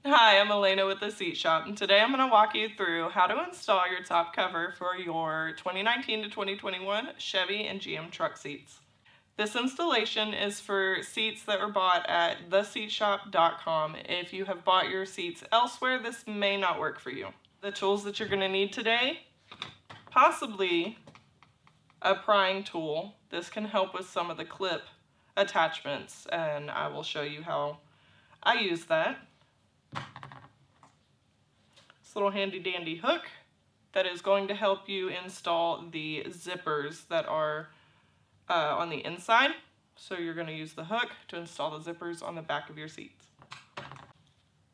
Hi, I'm Elena with the Seat Shop, and today I'm going to walk you through how to install your top cover for your 2019 to 2021 Chevy and GM truck seats. This installation is for seats that were bought at theseatshop.com. If you have bought your seats elsewhere, this may not work for you. The tools that you're going to need today, possibly a prying tool. This can help with some of the clip attachments, and I will show you how I use that. Little handy dandy hook that is going to help you install the zippers that are on the inside. So you're going to use the hook to install the zippers on the back of your seats.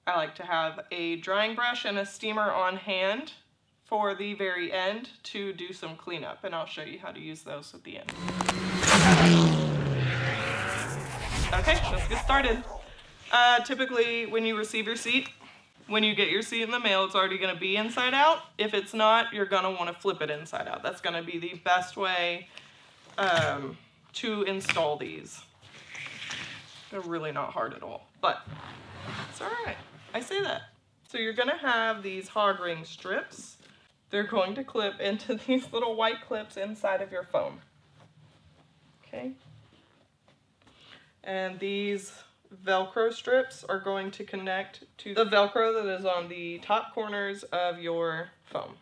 I like to have a drying brush and a steamer on hand for the very end to do some cleanup, and I'll show you how to use those at the end. Okay, let's get started. Typically when you receive your seat, when you get your seat in the mail, it's already going to be inside out. If it's not, you're going to want to flip it inside out. That's going to be the best way to install these. They're really not hard at all, but it's all right. I say that. So you're going to have these hog ring strips. They're going to clip into these little white clips inside of your foam. Okay? And these Velcro strips are going to connect to the Velcro that is on the top corners of your foam.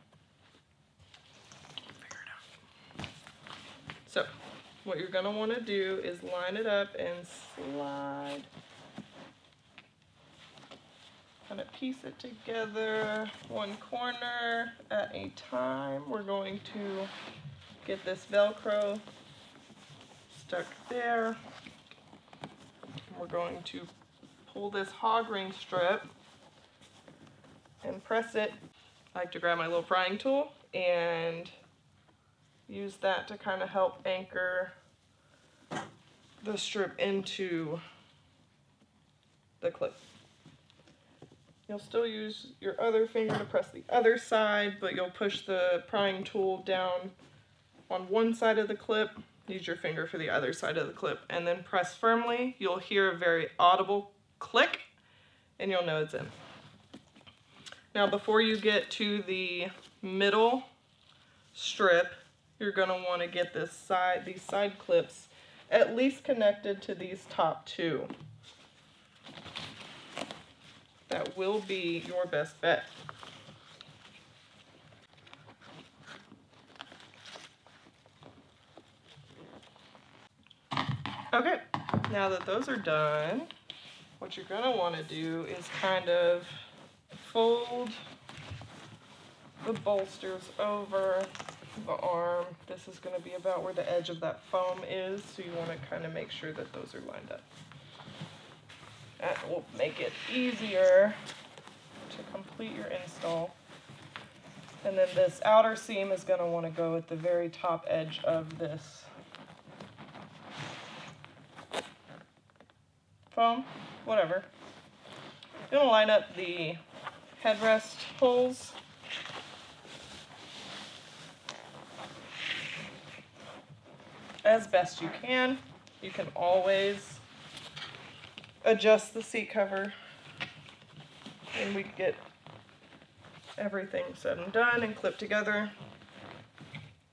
Figure it out. So what you're going to want to do is line it up and slide. Kind of piece it together one corner at a time. We're going to get this Velcro stuck there. We're going to pull this hog ring strip and press it. I like to grab my little prying tool and use that to kind of help anchor the strip into the clip. You'll still use your other finger to press the other side, but you'll push the prying tool down on one side of the clip. Use your finger for the other side of the clip and then press firmly. You'll hear a very audible click and you'll know it's in. Now before you get to the middle strip, you're going to want to get these side clips at least connected to these top two. That will be your best bet. Okay, now that those are done, what you're going to want to do is kind of fold the bolsters over the arm. This is going to be about where the edge of that foam is, so you want to kind of make sure that those are lined up. That will make it easier to complete your install. And then this outer seam is going to want to go at the very top edge of this foam, whatever. You're going to line up the headrest holes. As best you can. You can always adjust the seat cover and we get everything said and done and clipped together.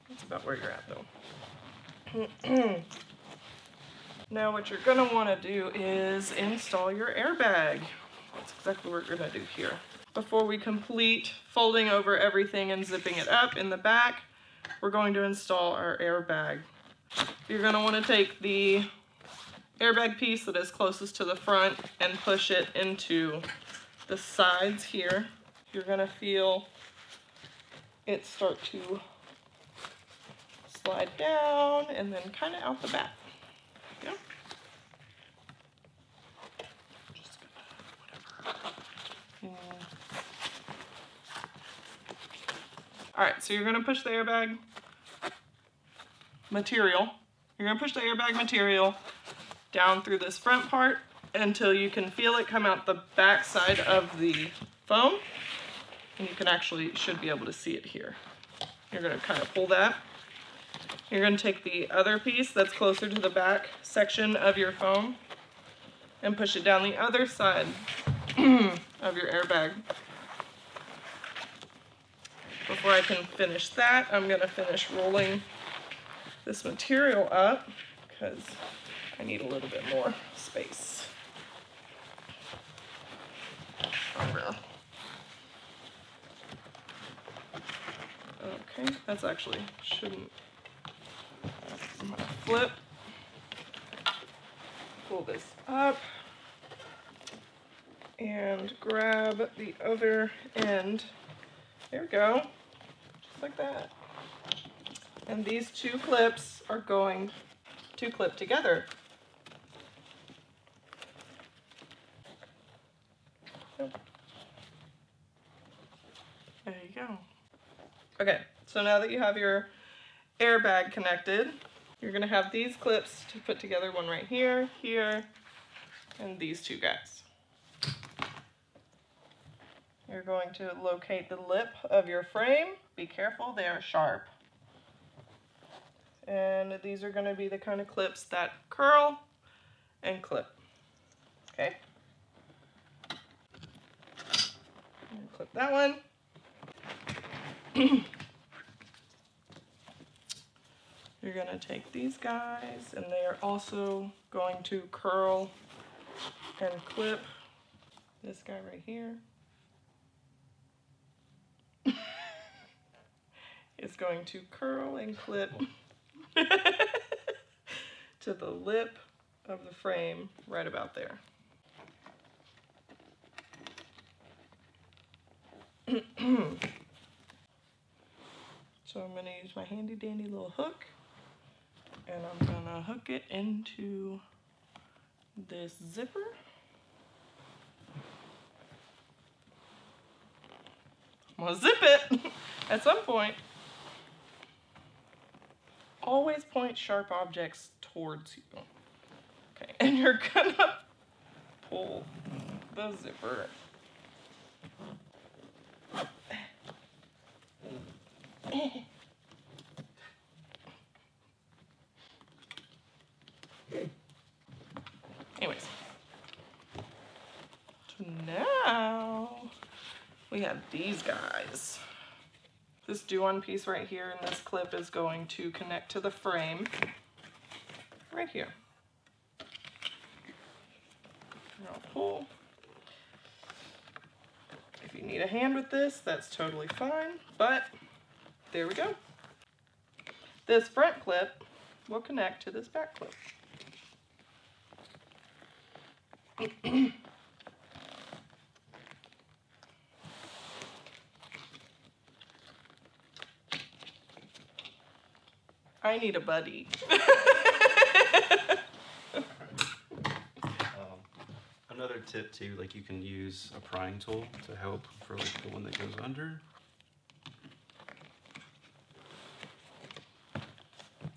That's about where you're at though. Now what you're going to want to do is install your airbag. That's exactly what we're going to do here. Before we complete folding over everything and zipping it up in the back, we're going to install our airbag. You're going to want to take the airbag piece that is closest to the front and push it into the sides here. You're going to feel it start to slide down and then kind of out the back. Yeah. Just gonna, whatever. All right, so you're going to push the airbag material. You're going to push the airbag material down through this front part until you can feel it come out the back side of the foam. And you can actually, should be able to see it here. You're going to kind of pull that. You're going to take the other piece that's closer to the back section of your foam and push it down the other side of your airbag. Before I can finish that, I'm gonna finish rolling this material up because I need a little bit more space. Okay, that's actually shouldn't. I'm gonna flip, pull this up, and grab the other end. There we go, just like that. And these two clips are going to clip together. There you go. Okay, so now that you have your airbag connected, you're gonna have these clips to put together, one right here, here, and these two guys. You're going to locate the lip of your frame. Be careful, they are sharp. And these are gonna be the kind of clips that curl and clip, okay? Clip that one. You're gonna take these guys, and they are also going to curl and clip this guy right here. It's going to curl and clip to the lip of the frame right about there. So I'm gonna use my handy dandy little hook, and I'm gonna hook it into this zipper. I'm gonna zip it at some point. Always point sharp objects towards you. Okay, and you're gonna pull the zipper. Anyways, so now we have these guys. This do-on piece right here in this clip is going to connect to the frame right here. I'll pull. If you need a hand with this, that's totally fine, but there we go. This front clip will connect to this back clip. I need a buddy. Another tip too, like you can use a prying tool to help for like the one that goes under.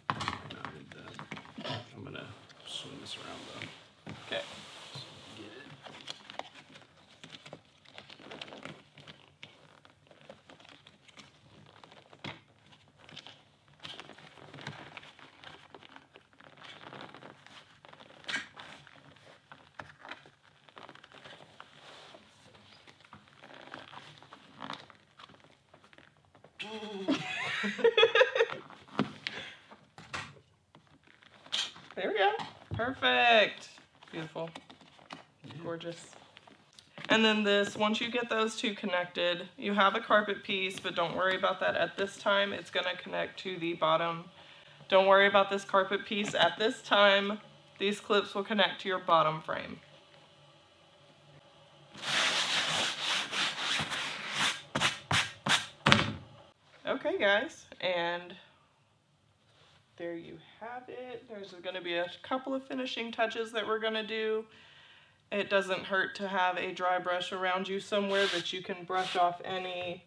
I'm gonna swing this around though. Okay. Get it. There we go. Perfect. Beautiful. Yeah. Gorgeous. And then this, once you get those two connected, you have a carpet piece, but don't worry about that at this time. It's gonna connect to the bottom. Don't worry about this carpet piece at this time. These clips will connect to your bottom frame. Okay guys, and there you have it. There's gonna be a couple of finishing touches that we're gonna do. It doesn't hurt to have a dry brush around you somewhere that you can brush off any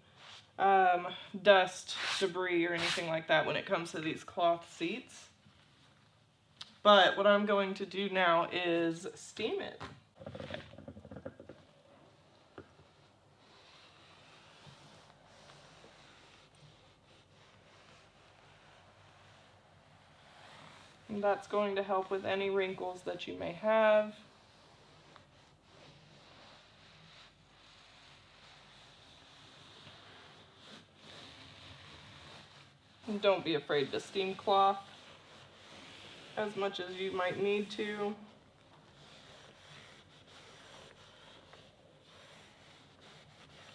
dust, debris, or anything like that when it comes to these cloth seats. But what I'm going to do now is steam it. And that's going to help with any wrinkles that you may have. And don't be afraid to steam cloth as much as you might need to.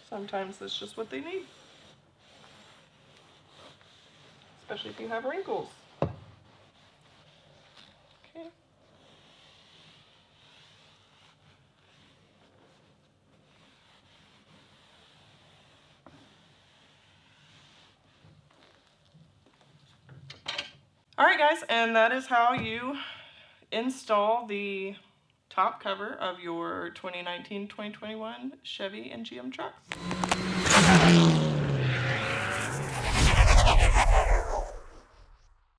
Sometimes that's just what they need, especially if you have wrinkles. Okay. All right, guys, and that is how you install the top cover of your 2019-2021 Chevy and GM trucks.